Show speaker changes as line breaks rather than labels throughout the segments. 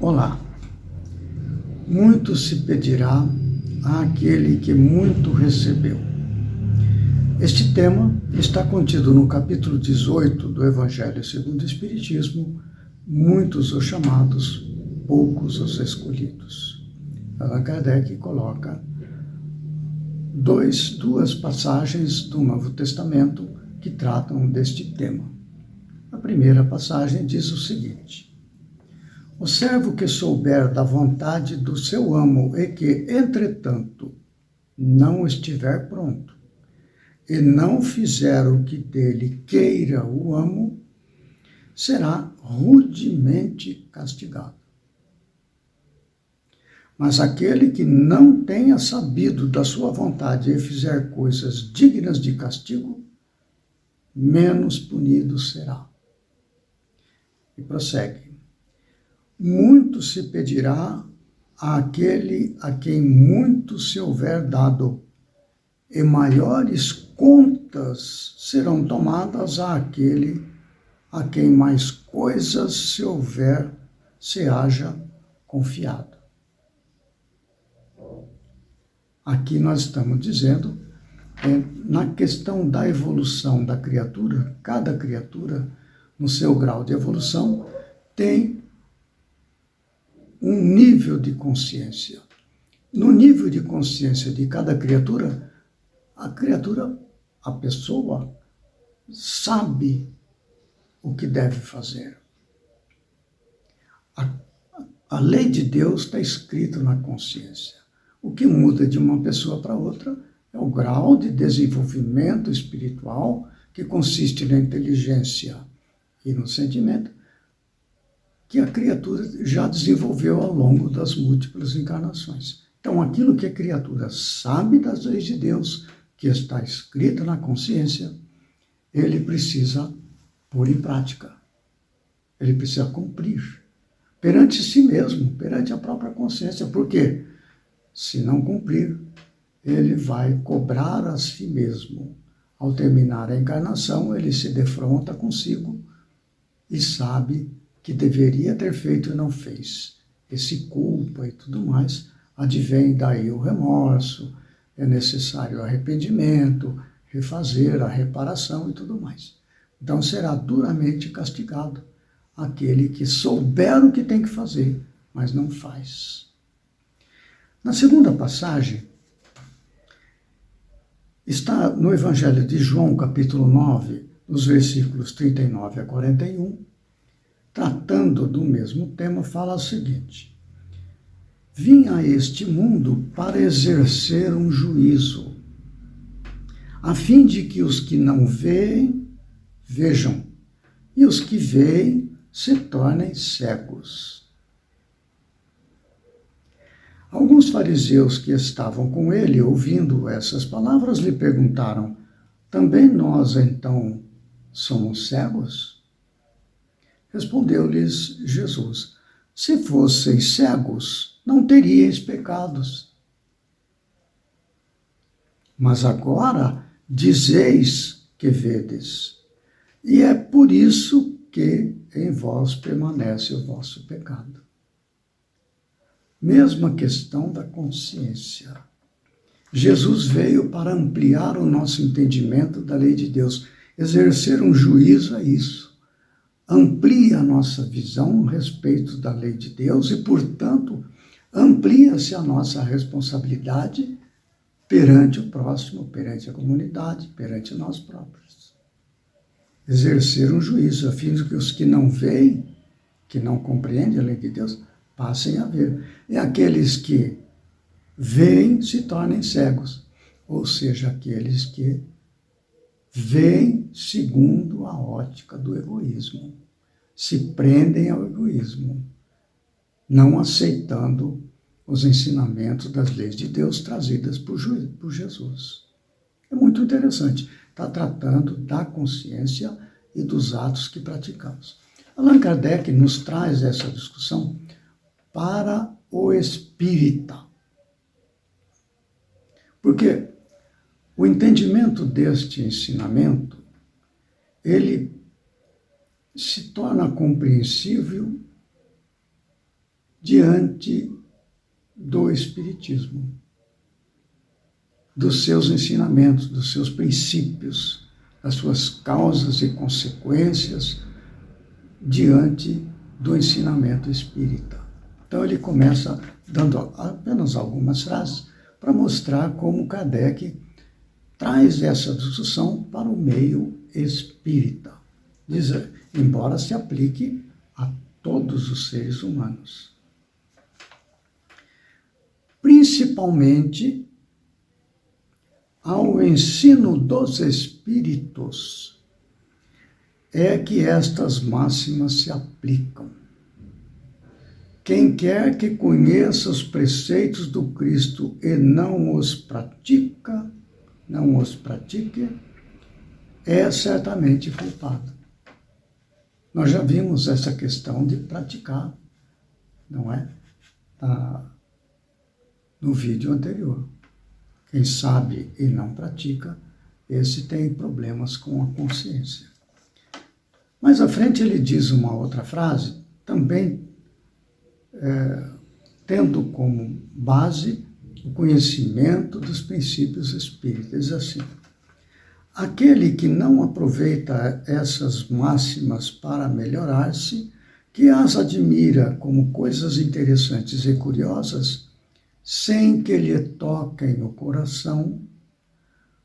Olá, muito se pedirá àquele que muito recebeu. Este tema está contido no capítulo 18 do Evangelho segundo o Espiritismo, muitos os chamados, poucos os escolhidos. Allan Kardec coloca duas passagens do Novo Testamento que tratam deste tema. A primeira passagem diz o seguinte: o servo que souber da vontade do seu amo e que, entretanto, não estiver pronto e não fizer o que dele queira o amo, será rudemente castigado. Mas aquele que não tenha sabido da sua vontade e fizer coisas dignas de castigo, menos punido será. E prossegue. Muito se pedirá àquele a quem muito se houver dado, e maiores contas serão tomadas àquele a quem mais coisas se haja confiado. Aqui nós estamos dizendo, na questão da evolução da criatura, cada criatura, no seu grau de evolução, tem um nível de consciência. No nível de consciência de cada criatura, a pessoa sabe o que deve fazer. A lei de Deus está escrita na consciência. O que muda de uma pessoa para outra é o grau de desenvolvimento espiritual, que consiste na inteligência e no sentimento, que a criatura já desenvolveu ao longo das múltiplas encarnações. Então, aquilo que a criatura sabe das leis de Deus, que está escrita na consciência, ele precisa pôr em prática. Ele precisa cumprir perante si mesmo, perante a própria consciência. Por quê? Se não cumprir, ele vai cobrar a si mesmo. Ao terminar a encarnação, ele se defronta consigo e sabe que deveria ter feito e não fez. Esse culpa e tudo mais, advém daí o remorso, é necessário arrependimento, refazer a reparação e tudo mais. Então será duramente castigado aquele que souber o que tem que fazer, mas não faz. Na segunda passagem, está no Evangelho de João, capítulo 9, nos versículos 39 a 41, tratando do mesmo tema, fala o seguinte: vim a este mundo para exercer um juízo, a fim de que os que não veem, vejam, e os que veem se tornem cegos. Alguns fariseus que estavam com ele, ouvindo essas palavras, lhe perguntaram: também nós, então, somos cegos? Respondeu-lhes Jesus: se fosseis cegos, não teríeis pecados. Mas agora dizeis que vedes, e é por isso que em vós permanece o vosso pecado. Mesma questão da consciência. Jesus veio para ampliar o nosso entendimento da lei de Deus. Exercer um juízo é isso. Amplia a nossa visão a respeito da lei de Deus e, portanto, amplia-se a nossa responsabilidade perante o próximo, perante a comunidade, perante nós próprios. Exercer um juízo, a fim de que os que não veem, que não compreendem a lei de Deus, passem a ver. E aqueles que veem se tornem cegos, ou seja, aqueles que veem segundo a ótica do egoísmo, se prendem ao egoísmo, não aceitando os ensinamentos das leis de Deus trazidas por Jesus. É muito interessante. Está tratando da consciência e dos atos que praticamos. Allan Kardec nos traz essa discussão para o espírita. Porque o entendimento deste ensinamento, ele se torna compreensível diante do Espiritismo, dos seus ensinamentos, dos seus princípios, das suas causas e consequências diante do ensinamento espírita. Então ele começa dando apenas algumas frases para mostrar como Kardec traz essa discussão para o meio espírita, embora se aplique a todos os seres humanos. Principalmente ao ensino dos espíritos é que estas máximas se aplicam. Quem quer que conheça os preceitos do Cristo e não os pratique, é certamente culpado. Nós já vimos essa questão de praticar, não é? No vídeo anterior. Quem sabe e não pratica, esse tem problemas com a consciência. Mais à frente ele diz uma outra frase, também tendo como base o conhecimento dos princípios espíritas. Diz assim: aquele que não aproveita essas máximas para melhorar-se, que as admira como coisas interessantes e curiosas, sem que lhe toquem o coração,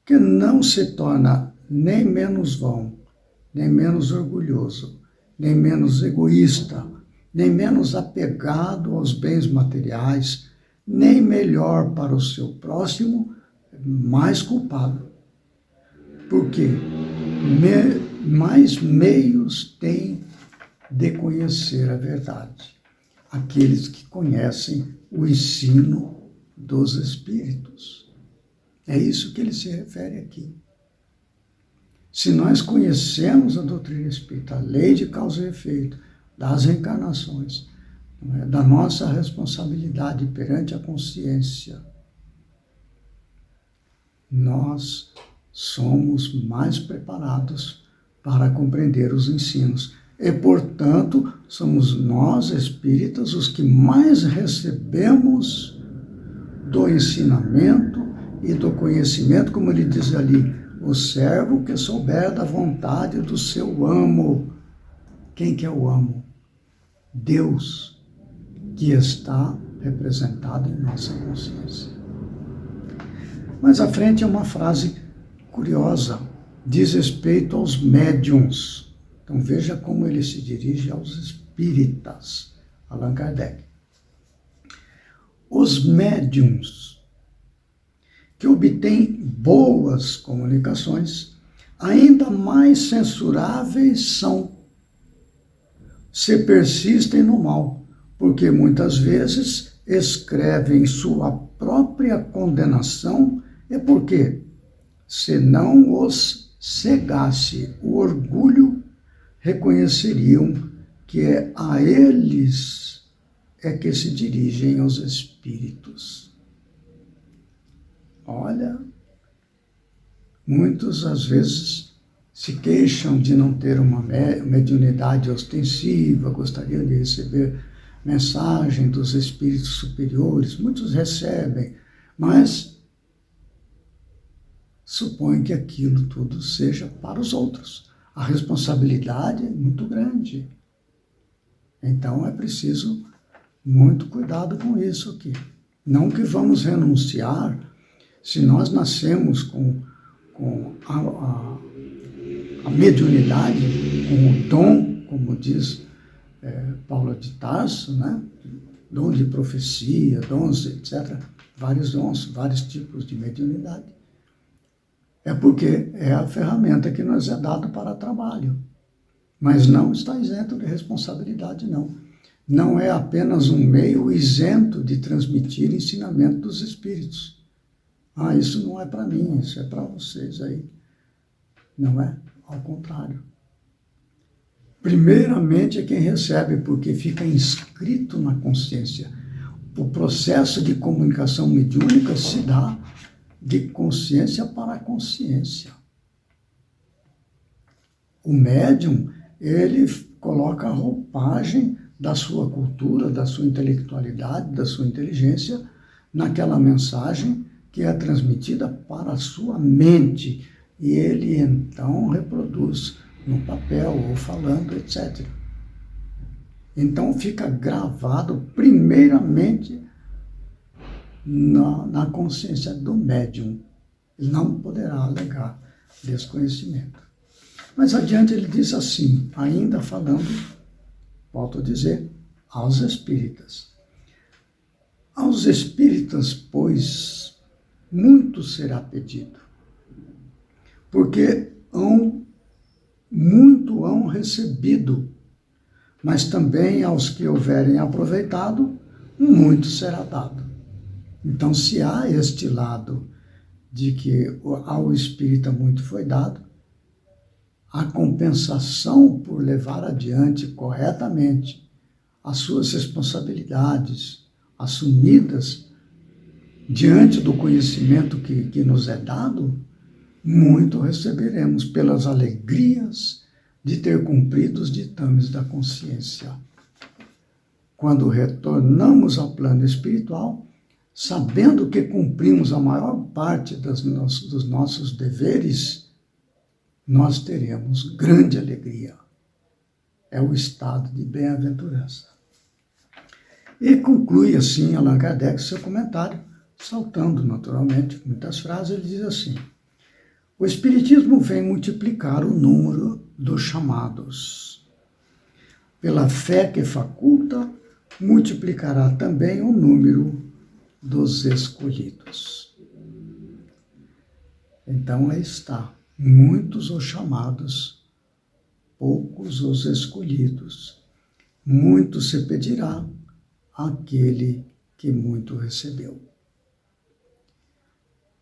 que não se torna nem menos vão, nem menos orgulhoso, nem menos egoísta, nem menos apegado aos bens materiais, nem melhor para o seu próximo, mais culpado. Porque mais meios têm de conhecer a verdade aqueles que conhecem o ensino dos Espíritos. É isso que ele se refere aqui. Se nós conhecemos a doutrina espírita, a lei de causa e efeito, das reencarnações, da nossa responsabilidade perante a consciência, nós somos mais preparados para compreender os ensinos. E, portanto, somos nós, espíritas, os que mais recebemos do ensinamento e do conhecimento, como ele diz ali, o servo que souber da vontade do seu amo. Quem que é o amo? Deus, que está representado em nossa consciência. Mais à frente é uma frase curiosa, diz respeito aos médiuns. Então veja como ele se dirige aos espíritas, Allan Kardec. Os médiuns que obtêm boas comunicações, ainda mais censuráveis são, se persistem no mal, porque muitas vezes escrevem sua própria condenação, e porque, se não os cegasse o orgulho, reconheceriam que a eles é que se dirigem os espíritos. Olha, muitos às vezes se queixam de não ter uma mediunidade ostensiva, gostariam de receber mensagem dos espíritos superiores. Muitos recebem, mas supõem que aquilo tudo seja para os outros. A responsabilidade é muito grande. Então é preciso muito cuidado com isso aqui. Não que vamos renunciar, se nós nascemos com a mediunidade, com o dom, como diz Paulo de Tarso, né? Dom de profecia, dons, etc. Vários dons, vários tipos de mediunidade. É porque é a ferramenta que nos é dada para trabalho. Mas não está isento de responsabilidade, não. Não é apenas um meio isento de transmitir ensinamento dos espíritos. Ah, isso não é para mim, isso é para vocês aí. Não é? Ao contrário. Primeiramente é quem recebe, porque fica inscrito na consciência. O processo de comunicação mediúnica se dá de consciência para consciência. O médium, ele coloca a roupagem da sua cultura, da sua intelectualidade, da sua inteligência, naquela mensagem que é transmitida para a sua mente. E ele então reproduz no papel ou falando, etc. Então fica gravado primeiramente na consciência do médium. Ele não poderá alegar desconhecimento. Mas adiante ele diz assim, ainda falando, volto a dizer, aos espíritas. Aos espíritas, pois, muito será pedido, porque muito hão recebido, mas também aos que houverem aproveitado, muito será dado. Então, se há este lado de que ao espírita muito foi dado, a compensação por levar adiante corretamente as suas responsabilidades assumidas diante do conhecimento que nos é dado, muito receberemos pelas alegrias de ter cumprido os ditames da consciência. Quando retornamos ao plano espiritual, sabendo que cumprimos a maior parte dos nossos deveres, nós teremos grande alegria. É o estado de bem-aventurança. E conclui assim Allan Kardec seu comentário, saltando naturalmente muitas frases. Ele diz assim: o Espiritismo vem multiplicar o número dos chamados. Pela fé que faculta, multiplicará também o número dos escolhidos. Então aí está. Muitos os chamados, poucos os escolhidos. Muito se pedirá àquele que muito recebeu.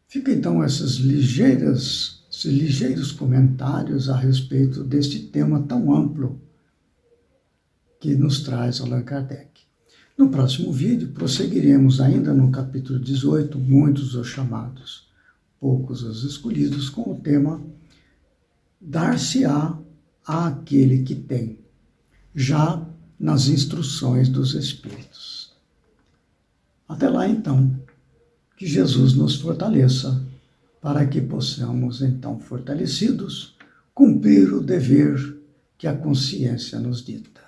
Fica então esses ligeiros comentários a respeito deste tema tão amplo que nos traz Allan Kardec. No próximo vídeo, prosseguiremos ainda no capítulo 18, muitos os chamados, poucos os escolhidos, com o tema dar-se-á àquele que tem, já nas instruções dos Espíritos. Até lá, então, que Jesus nos fortaleça, para que possamos, então, fortalecidos, cumprir o dever que a consciência nos dita.